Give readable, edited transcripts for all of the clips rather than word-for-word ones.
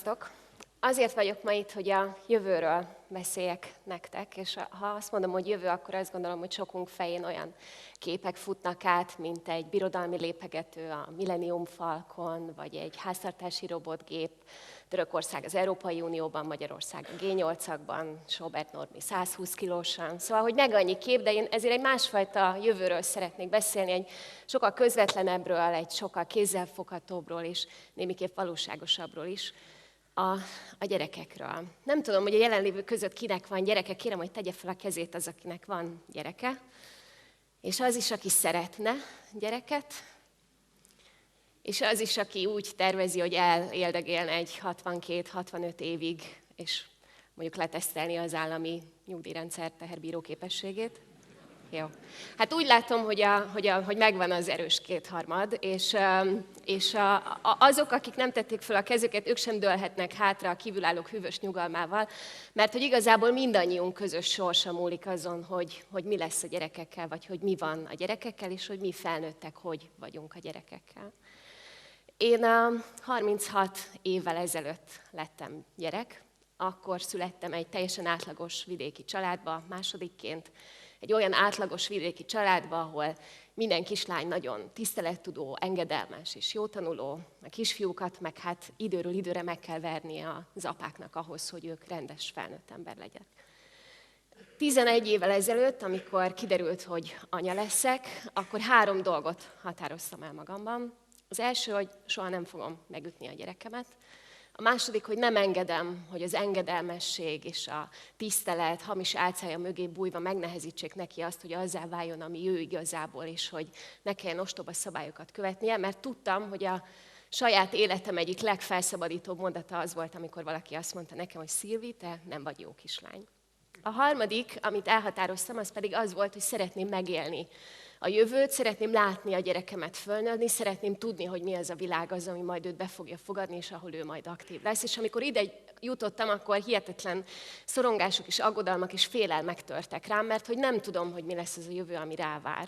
Sziasztok! Azért vagyok ma itt, hogy a jövőről beszéljek nektek, és ha azt mondom, hogy jövő, akkor azt gondolom, hogy sokunk fején olyan képek futnak át, mint egy birodalmi lépegető a Millennium Falcon, vagy egy háztartási robotgép, Törökország az Európai Unióban, Magyarország a G8-akban, Sobert Norbi 120 kilósan. Szóval, hogy meg annyi kép, de én ezért egy másfajta jövőről szeretnék beszélni, egy sokkal közvetlenebbről, egy sokkal kézzelfoghatóbbról és némiképp valóságosabbról is. A gyerekekről. Nem tudom, hogy a jelenlévők között kinek van gyereke, kérem, hogy tegye fel a kezét az, akinek van gyereke. És az is, aki szeretne gyereket, és az is, aki úgy tervezi, hogy eléldegélne egy 62-65 évig, és mondjuk letesztelni az állami nyugdíjrendszer teherbíró képességét. Jó. Hát úgy látom, hogy megvan az erős kétharmad, és azok, akik nem tették fel a kezüket, ők sem dőlhetnek hátra a kívülállók hűvös nyugalmával, mert hogy igazából mindannyiunk közös sorsa múlik azon, hogy mi lesz a gyerekekkel, vagy hogy mi van a gyerekekkel, és hogy mi felnőttek, hogy vagyunk a gyerekekkel. Én 36 évvel ezelőtt lettem gyerek, akkor születtem egy teljesen átlagos vidéki családba, másodikként, egy olyan átlagos vidéki családba, ahol minden kislány nagyon tisztelettudó, engedelmes és jótanuló, a kisfiúkat meg hát időről időre meg kell vernie az apáknak ahhoz, hogy ők rendes felnőtt ember legyenek. 11 évvel ezelőtt, amikor kiderült, hogy anya leszek, akkor 3 dolgot határoztam el magamban. Az első, hogy soha nem fogom megütni a gyerekemet. A második, hogy nem engedem, hogy az engedelmesség és a tisztelet hamis álcája mögé bújva megnehezítsék neki azt, hogy azzá váljon, ami ő igazából, és hogy ne kelljen ostoba szabályokat követnie, mert tudtam, hogy a saját életem egyik legfelszabadítóbb mondata az volt, amikor valaki azt mondta nekem, hogy Szilvi, te nem vagy jó kislány. A harmadik, amit elhatároztam, az pedig az volt, hogy szeretném megélni a jövőt, szeretném látni a gyerekemet fölnőni, szeretném tudni, hogy mi az a világ az, ami majd őt be fogja fogadni, és ahol ő majd aktív lesz. És amikor ide jutottam, akkor hihetetlen szorongások és aggodalmak és félelmek törtek rám, mert hogy nem tudom, hogy mi lesz az a jövő, ami rávár.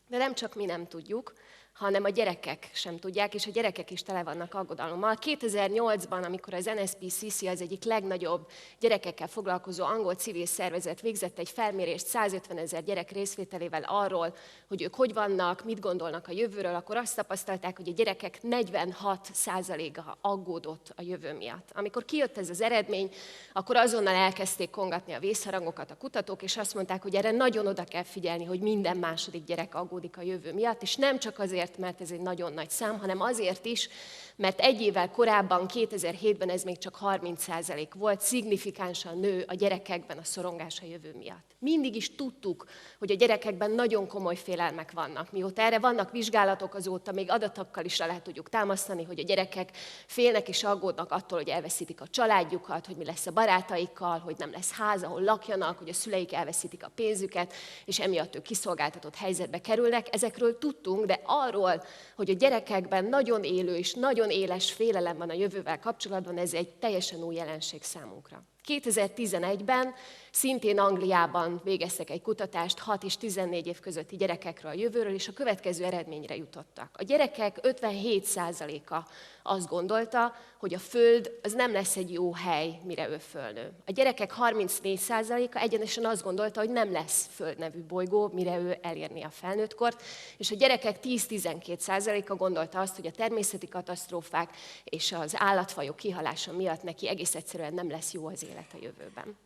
De nem csak mi nem tudjuk, hanem a gyerekek sem tudják, és a gyerekek is tele vannak aggodalommal. 2008-ban, amikor az NSPCC, az egyik legnagyobb gyerekekkel foglalkozó angol civil szervezet végzett egy felmérést 150 000 gyerek részvételével arról, hogy ők hogy vannak, mit gondolnak a jövőről, akkor azt tapasztalták, hogy a gyerekek 46%-a aggódott a jövő miatt. Amikor kijött ez az eredmény, akkor azonnal elkezdték kongatni a vészharangokat a kutatók, és azt mondták, hogy erre nagyon oda kell figyelni, hogy minden második gyerek aggódik a jövő miatt, és nem csak azért, mert ez egy nagyon nagy szám, hanem azért is, mert egy évvel korábban, 2007-ben ez még csak 30% volt, szignifikánsan nő a gyerekekben a szorongás a jövő miatt. Mindig is tudtuk, hogy a gyerekekben nagyon komoly félelmek vannak. Mióta erre vannak vizsgálatok, azóta még adatokkal is le tudjuk támasztani, hogy a gyerekek félnek és aggódnak attól, hogy elveszítik a családjukat, hogy mi lesz a barátaikkal, hogy nem lesz ház, ahol lakjanak, hogy a szüleik elveszítik a pénzüket, és emiatt ők kiszolgáltatott helyzetbe kerülnek. Ezekről tudtunk, de arról, hogy a gyerekekben nagyon élő és nagyon éles félelem van a jövővel kapcsolatban, ez egy teljesen új jelenség számunkra. 2011-ben szintén Angliában végeztek egy kutatást 6 és 14 év közötti gyerekekről a jövőről, és a következő eredményre jutottak. A gyerekek 57%-a azt gondolta, hogy a Föld az nem lesz egy jó hely, mire ő fölnő. A gyerekek 34%-a egyenesen azt gondolta, hogy nem lesz Föld nevű bolygó, mire ő elérni a felnőttkort, és a gyerekek 10-12%-a gondolta azt, hogy a természeti katasztrófák és az állatfajok kihalása miatt neki egész egyszerűen nem lesz jó az élet a jövőben.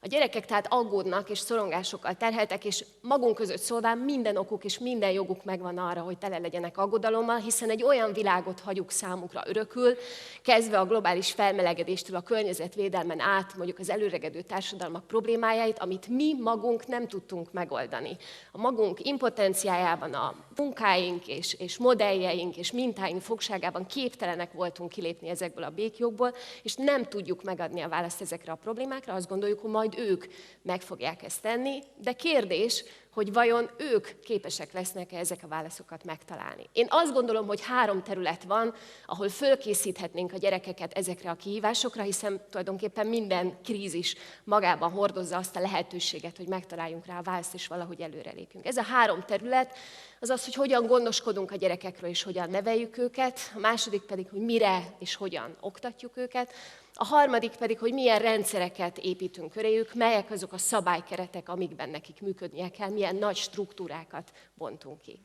A gyerekek tehát aggódnak és szorongásokkal terheltek, és magunk között szólván minden okuk és minden joguk megvan arra, hogy tele legyenek aggodalommal, hiszen egy olyan világot hagyjuk számukra örökül, kezdve a globális felmelegedéstől a környezetvédelmen át, mondjuk az előregedő társadalmak problémájait, amit mi magunk nem tudtunk megoldani. A magunk impotenciájában, a munkáink és modelljeink és mintáink fogságában képtelenek voltunk kilépni ezekből a békjogból, és nem tudjuk megadni a választ ezekre a problémákra, azt gondoljuk, hogy majd ők meg fogják ezt tenni, de kérdés, hogy vajon ők képesek lesznek-e ezek a válaszokat megtalálni. Én azt gondolom, hogy 3 terület van, ahol fölkészíthetnénk a gyerekeket ezekre a kihívásokra, hiszen tulajdonképpen minden krízis magában hordozza azt a lehetőséget, hogy megtaláljunk rá a választ, és valahogy előrelépjünk. Ez a 3 terület az az, hogy hogyan gondoskodunk a gyerekekről, és hogyan neveljük őket, a második pedig, hogy mire és hogyan oktatjuk őket, a harmadik pedig, hogy milyen rendszereket építünk köréjük, melyek azok a szabálykeretek, amikben nekik működnie kell, milyen nagy struktúrákat bontunk ki.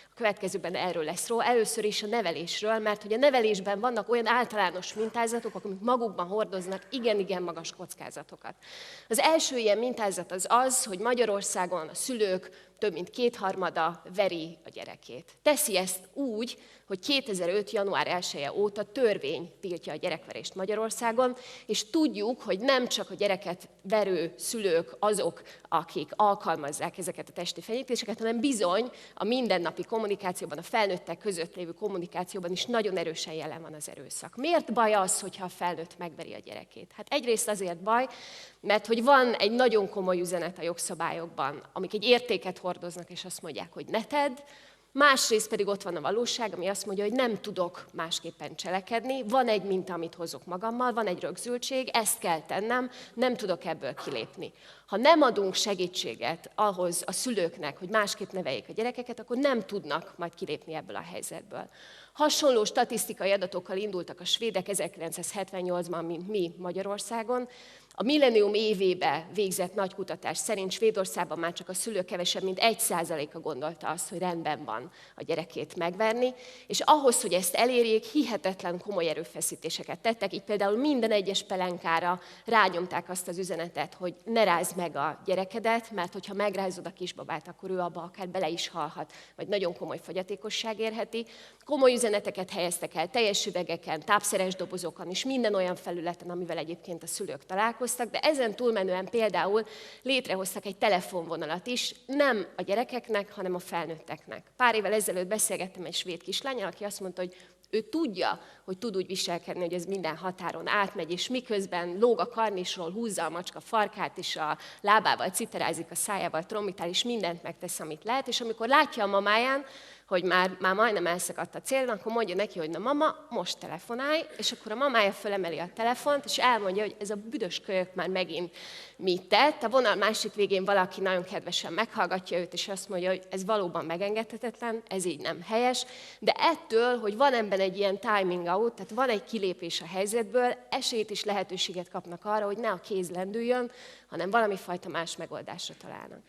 A következőben erről lesz szó, először is a nevelésről, mert hogy a nevelésben vannak olyan általános mintázatok, amik magukban hordoznak igen magas kockázatokat. Az első ilyen mintázat az az, hogy Magyarországon a szülők több mint 2/3 veri a gyerekét. Teszi ezt úgy, hogy 2005. január 1-e óta törvény tiltja a gyerekverést Magyarországon, és tudjuk, hogy nem csak a gyereket verő szülők azok, akik alkalmazzák ezeket a testi fenyítéseket, hanem bizony a mindennapi kommunikációban, a felnőttek között lévő kommunikációban is nagyon erősen jelen van az erőszak. Miért baj az, hogyha a felnőtt megveri a gyerekét? Hát egyrészt azért baj, mert hogy van egy nagyon komoly üzenet a jogszabályokban, amik egy értéket hordoznak, és azt mondják, hogy ne tedd, másrészt pedig ott van a valóság, ami azt mondja, hogy nem tudok másképpen cselekedni, van egy minta, amit hozok magammal, van egy rögzültség, ezt kell tennem, nem tudok ebből kilépni. Ha nem adunk segítséget ahhoz a szülőknek, hogy másképp neveljék a gyerekeket, akkor nem tudnak majd kilépni ebből a helyzetből. Hasonló statisztikai adatokkal indultak a svédek 1978-ban, mint mi Magyarországon. A millennium évébe végzett nagy kutatás szerint Svédországban már csak a szülők kevesebb, mint 1%-a gondolta azt, hogy rendben van a gyerekét megverni, és ahhoz, hogy ezt elérjék, hihetetlen komoly erőfeszítéseket tettek, így például minden egyes pelenkára rányomták azt az üzenetet, hogy ne rázd meg a gyerekedet, mert hogyha megrázod a kisbabát, akkor ő abba akár bele is halhat, vagy nagyon komoly fogyatékosság érheti. Komoly üzeneteket helyeztek el teljes üvegeken, tápszeres dobozokon és minden olyan felületen, amivel egyébként a szülők találkoztak, de ezen túlmenően például létrehoztak egy telefonvonalat is, nem a gyerekeknek, hanem a felnőtteknek. Pár évvel ezelőtt beszélgettem egy svéd kislánnyal, aki azt mondta, hogy ő tudja, hogy tud úgy viselkedni, hogy ez minden határon átmegy, és miközben lóg a karnisról, húzza a macska farkát, és a lábával citerázik, a szájával trombitál, és mindent megtesz, amit lehet, és amikor látja a mamáján, hogy már majdnem elszakadt a cél, akkor mondja neki, hogy na mama, most telefonálj, és akkor a mamája fölemeli a telefont, és elmondja, hogy ez a büdös kölyök már megint mit tett. A vonal másik végén valaki nagyon kedvesen meghallgatja őt, és azt mondja, hogy ez valóban megengedhetetlen, ez így nem helyes, de ettől, hogy van ebben egy ilyen timing out, tehát van egy kilépés a helyzetből, esélyt és lehetőséget kapnak arra, hogy ne a kéz lendüljön, hanem valami fajta más megoldásra találnak.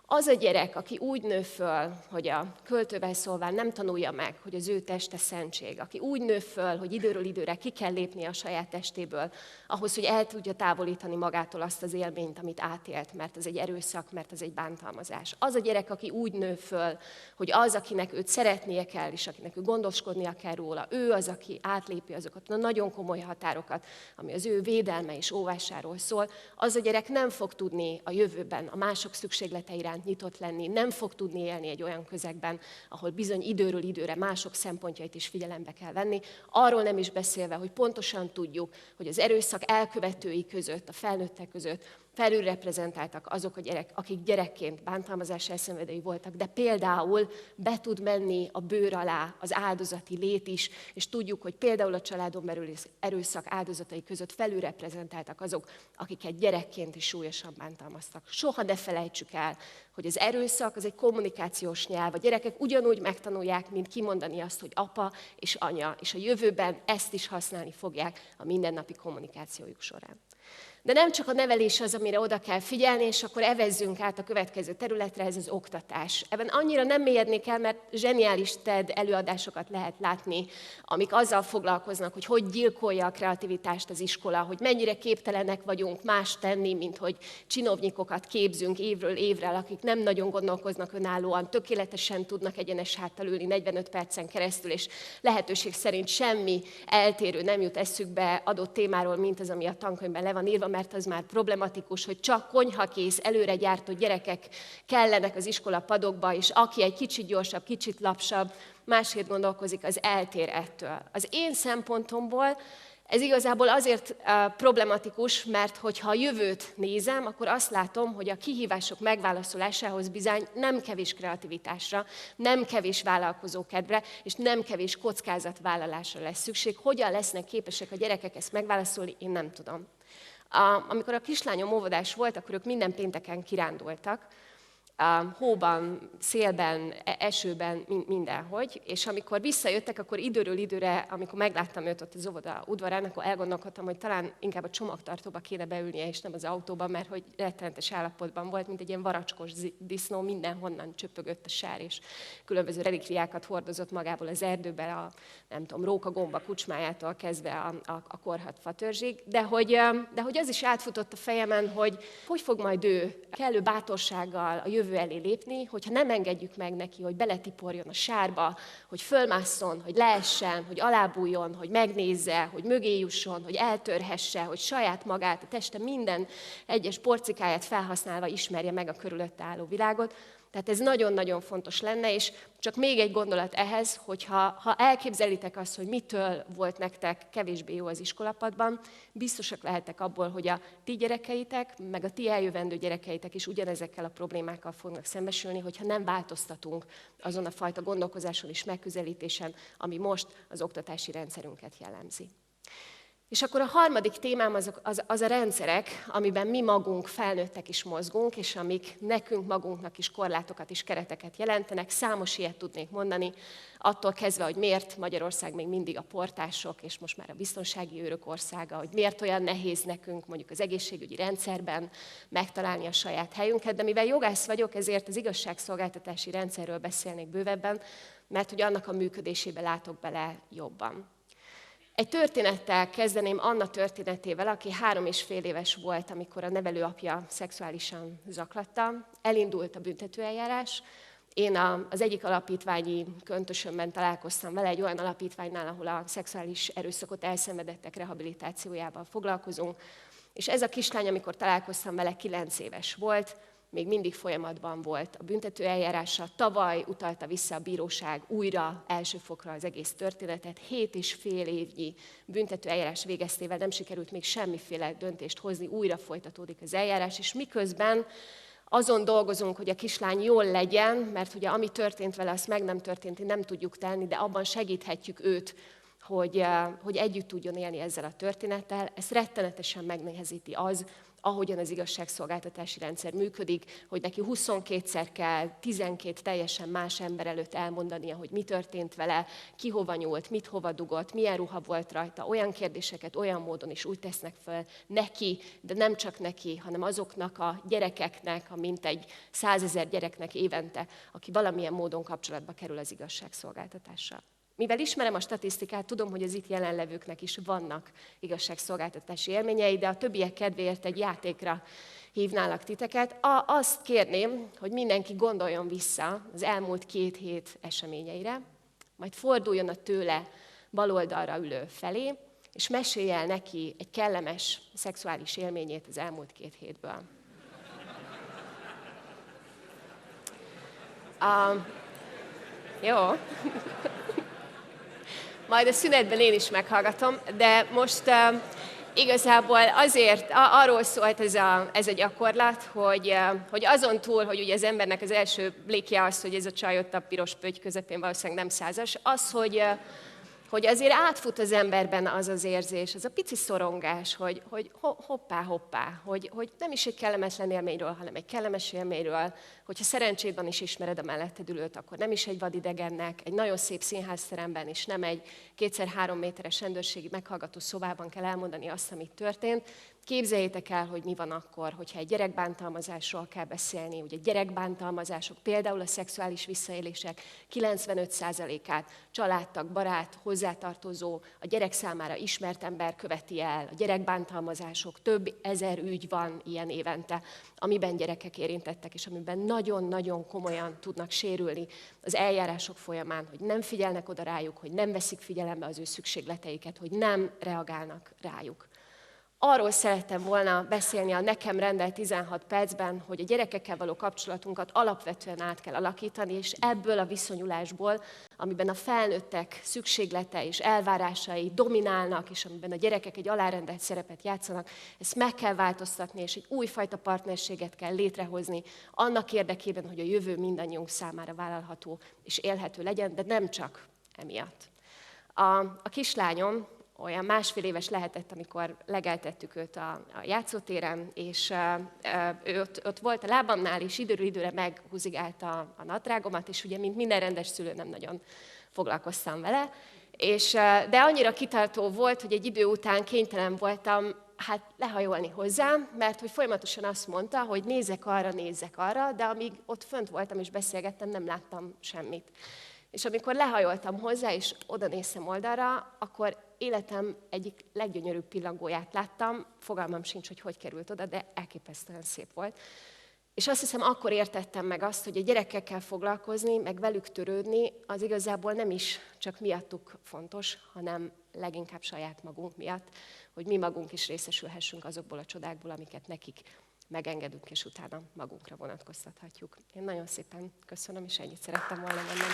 Az a gyerek, aki úgy nő föl, hogy a költővel szólván nem tanulja meg, hogy az ő teste szentség, aki úgy nő föl, hogy időről időre ki kell lépnie a saját testéből, ahhoz, hogy el tudja távolítani magától azt az élményt, amit átélt, mert ez egy erőszak, mert ez egy bántalmazás. Az a gyerek, aki úgy nő föl, hogy az, akinek őt szeretnie kell, és akinek ő gondoskodnia kell róla, ő az, aki átlépi azokat a nagyon komoly határokat, ami az ő védelme és óvásáról szól, az a gyerek nem fog tudni a jövőben a mások szükségleteire nyitott lenni, nem fog tudni élni egy olyan közegben, ahol bizony időről időre mások szempontjait is figyelembe kell venni. Arról nem is beszélve, hogy pontosan tudjuk, hogy az erőszak elkövetői között, a felnőttek között felülreprezentáltak azok a akik gyerekként bántalmazás elszenvedői voltak, de például be tud menni a bőr alá az áldozati lét is, és tudjuk, hogy például a családon belül erőszak áldozatai között felülreprezentáltak azok, akiket gyerekként is súlyosan bántalmaztak. Soha ne felejtsük el, hogy az erőszak az egy kommunikációs nyelv. A gyerekek ugyanúgy megtanulják, mint kimondani azt, hogy apa és anya, és a jövőben ezt is használni fogják a mindennapi kommunikációjuk során. De nem csak a nevelés az, amire oda kell figyelni, és akkor evezzünk át a következő területre, ez az oktatás. Ebben annyira nem mélyednék el, mert zseniális TED előadásokat lehet látni, amik azzal foglalkoznak, hogy gyilkolja a kreativitást az iskola, hogy mennyire képtelenek vagyunk más tenni, mint hogy csinovnyikokat képzünk évről évre, akik nem nagyon gondolkoznak önállóan, tökéletesen tudnak egyenes háttal ülni 45 percen keresztül, és lehetőség szerint semmi eltérő nem jut eszükbe adott témáról, mint az, ami a tankönyvben le van írva, mert az már problematikus, hogy csak konyhakész, előre gyártott gyerekek kellenek az iskola padokba, és aki egy kicsit gyorsabb, kicsit lapsabb, másért gondolkozik, az eltér ettől. Az én szempontomból Ez igazából azért problematikus, mert hogyha a jövőt nézem, akkor azt látom, hogy a kihívások megválaszolásához bizony nem kevés kreativitásra, nem kevés vállalkozókedvre, és nem kevés kockázatvállalásra lesz szükség. Hogyan lesznek képesek a gyerekek ezt megválaszolni, én nem tudom. Amikor a kislányom óvodás volt, akkor ők minden pénteken kirándultak, hóban, szélben, esőben, mindenhogy, és amikor visszajöttek, akkor időről időre, amikor megláttam őt ott az óvoda udvarán, akkor elgondolkodtam, hogy talán inkább a csomagtartóba kéne beülnie, és nem az autóba, mert hogy rettenetes állapotban volt, mint egy ilyen varacskos disznó, mindenhonnan csöpögött a sár, és különböző relikviákat hordozott magából az erdőbe, a nem tudom, rókagomba kucsmájától kezdve a korhadt fatörzsig, de hogy az is átfutott a fejemen, hogy fog majd ő kellő bátorsággal a jövő elé lépni, hogyha nem engedjük meg neki, hogy beletiporjon a sárba, hogy fölmásszon, hogy leessen, hogy alábújjon, hogy megnézze, hogy mögé jusson, hogy eltörhesse, hogy saját magát, a teste minden egyes porcikáját felhasználva ismerje meg a körülötte álló világot. Tehát ez nagyon-nagyon fontos lenne, és csak még egy gondolat ehhez, hogyha elképzelitek azt, hogy mitől volt nektek kevésbé jó az iskolapadban, biztosak lehetek abból, hogy a ti gyerekeitek, meg a ti eljövendő gyerekeitek is ugyanezekkel a problémákkal fognak szembesülni, hogyha nem változtatunk azon a fajta gondolkozáson és megközelítésen, ami most az oktatási rendszerünket jellemzi. És akkor a harmadik témám az a rendszerek, amiben mi magunk felnőttek is mozgunk, és amik nekünk magunknak is korlátokat és kereteket jelentenek. Számos ilyet tudnék mondani, attól kezdve, hogy miért Magyarország még mindig a portások, és most már a biztonsági őrök országa, hogy miért olyan nehéz nekünk mondjuk az egészségügyi rendszerben megtalálni a saját helyünket. De mivel jogász vagyok, ezért az igazságszolgáltatási rendszerről beszélnék bővebben, mert hogy annak a működésébe látok bele jobban. Egy történettel kezdeném, Anna történetével, aki 3,5 éves volt, amikor a nevelőapja szexuálisan zaklatta. Elindult a büntetőeljárás. Én az egyik alapítványi köntösömben találkoztam vele, egy olyan alapítványnál, ahol a szexuális erőszakot elszenvedettek rehabilitációjával foglalkozunk. És ez a kislány, amikor találkoztam vele, 9 éves volt, még mindig folyamatban volt a büntetőeljárása. Tavaly utalta vissza a bíróság újra első fokra az egész történetet. 7,5 évnyi büntetőeljárás végeztével nem sikerült még semmiféle döntést hozni, újra folytatódik az eljárás, és miközben azon dolgozunk, hogy a kislány jól legyen, mert ugye ami történt vele, azt meg nem történt, nem tudjuk tenni, de abban segíthetjük őt, hogy együtt tudjon élni ezzel a történettel. Ezt rettenetesen megnehezíti az, ahogyan az igazságszolgáltatási rendszer működik, hogy neki 22-szer kell 12 teljesen más ember előtt elmondania, hogy mi történt vele, ki hova nyúlt, mit hova dugott, milyen ruha volt rajta, olyan kérdéseket olyan módon is úgy tesznek fel neki, de nem csak neki, hanem azoknak a gyerekeknek, a mintegy 100 000 gyereknek évente, aki valamilyen módon kapcsolatba kerül az igazságszolgáltatással. Mivel ismerem a statisztikát, tudom, hogy az itt jelenlevőknek is vannak igazságszolgáltatási élményei, de a többiek kedvéért egy játékra hívnálak titeket. Azt kérném, hogy mindenki gondoljon vissza az elmúlt 2 hét eseményeire, majd forduljon a tőle baloldalra ülő felé, és mesélj el neki egy kellemes szexuális élményét az elmúlt 2 hétből. Jó. Majd a szünetben én is meghallgatom, de most igazából azért arról szólt ez a gyakorlat, hogy azon túl, hogy ugye az embernek az első blikje az, hogy ez a csaj ott a piros pötty közepén valószínűleg nem 100-as, az, hogy azért átfut az emberben az az érzés, az a pici szorongás, hogy hoppá, hogy nem is egy kellemetlen élményről, hanem egy kellemes élményről, hogyha szerencséd van és ismered a melletted ülőt, akkor nem is egy vadidegennek, egy nagyon szép színházteremben, és nem egy 2x3 méteres rendőrségi meghallgató szobában kell elmondani azt, amit történt. Képzeljétek el, hogy mi van akkor, hogyha egy gyerekbántalmazásról kell beszélni. Ugye gyerekbántalmazások, például a szexuális visszaélések 95%-át családtag, barát, hozzátartozó, a gyerek számára ismert ember követi el. A gyerekbántalmazások, több ezer ügy van ilyen évente, amiben gyerekek érintettek, és amiben nagyon-nagyon komolyan tudnak sérülni az eljárások folyamán, hogy nem figyelnek oda rájuk, hogy nem veszik figyelembe az ő szükségleteiket, hogy nem reagálnak rájuk. arról szerettem volna beszélni a nekem rendelt 16 percben, hogy a gyerekekkel való kapcsolatunkat alapvetően át kell alakítani, és ebből a viszonyulásból, amiben a felnőttek szükséglete és elvárásai dominálnak, és amiben a gyerekek egy alárendelt szerepet játszanak, ezt meg kell változtatni, és egy újfajta partnerséget kell létrehozni annak érdekében, hogy a jövő mindannyiunk számára vállalható és élhető legyen, de nem csak emiatt. A kislányom olyan 1,5 éves lehetett, amikor legeltettük őt a játszótéren, és ő ott volt a lábamnál, és időről időre meghúzigálta a nadrágomat, és ugye, mint minden rendes szülő, nem nagyon foglalkoztam vele. De annyira kitartó volt, hogy egy idő után kénytelen voltam lehajolni hozzám, mert hogy folyamatosan azt mondta, hogy nézzek arra, de amíg ott fönt voltam és beszélgettem, nem láttam semmit. És amikor lehajoltam hozzá, és oda néztem oldalra, akkor életem egyik leggyönyörűbb pillangóját láttam, fogalmam sincs, hogy került oda, de elképesztően szép volt. És azt hiszem, akkor értettem meg azt, hogy a gyerekekkel foglalkozni, meg velük törődni, az igazából nem is csak miattuk fontos, hanem leginkább saját magunk miatt, hogy mi magunk is részesülhessünk azokból a csodákból, amiket nekik megengedünk, és utána magunkra vonatkoztathatjuk. Én nagyon szépen köszönöm, és ennyit szerettem volna mondani.